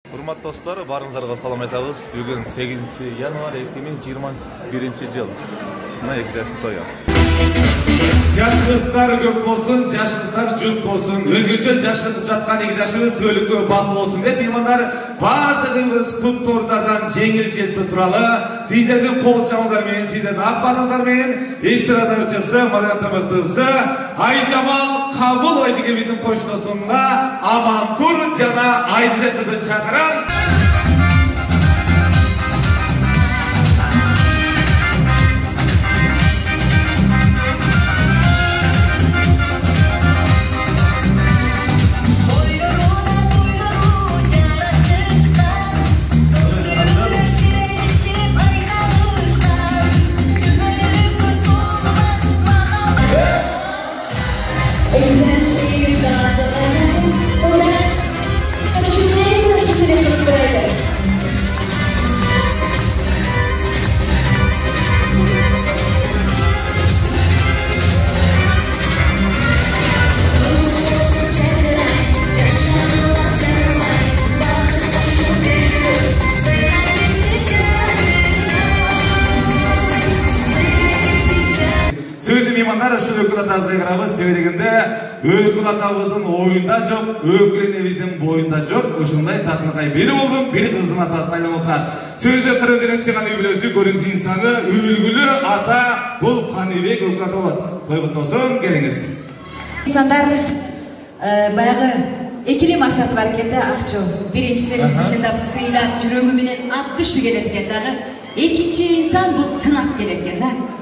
Hurmatly dostlar, barыңыздарга салам айтабыз. Бүгүн 8 январь 2021 жыл. Мына 2 жаштык той. Жашлыктар көп болсын, жашлыктар жүк болсын. Өзгөчө жашлык жаткан 2 жашыбыз төлүккө бат болсын деп меймандар бардыгыбыз куттордардан жеңил жетпи туралы сиздердин кол чабыңыздар менен, сиздердин акбарыңыздар менен эстрада ырчысы, мадактамактысы Айжамал Кабыл эжеге биздин коштосунда Амантур жана Айзиде кызды чакырам. Сөзді меймандар үшін өкіл атасына қарабыз, сөйлегенде өкіл атабыздың ойында жоқ, өкілінебіздің бойында жоқ, ұшындай татынқай бері болдым, бері қыздың атасына айлан отырады. Сөзді қырызырын чыған үйлесі көрінті инсаны үлгілі ата бұл Қанибек өкіл ата болады. Тойғыт болсын, келіңіз. İnsanlar bayağı ekili maksat var kendi akço. Birincisi içinde sıyla cürüngümünün at dışı geletken dağı. İkinci insan bu sınak geletken dağı.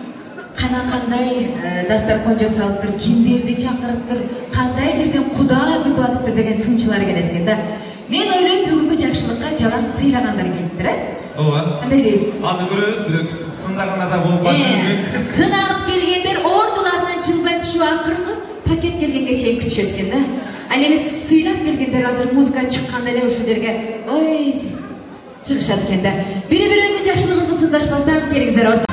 Qanday dastarxon жасалыптыр, кимдерди чакырыптыр, кандай жерден Куда күтүп атыптыр деген сынчылар келет экен да. Мен ойлойм бүгүнкү жакшылыкка жалаң сыйлагандар келиптир, Ооба. Кандай дейсиз? Азыр көрөбүз, бирок сындагандар болуп калышы мүмкүн. Сынагып келгендер ордуларынан чыңбай түшүп акыркы пакет келгенге чейин күтүшөт экен да. Ал эми сыйлап келгендер азыр музыка чыкканда эле ушул жерге ой чыгышат экен да. Бири-бирибиздин жакшылыгыбызды сындашпастан келиңиздер.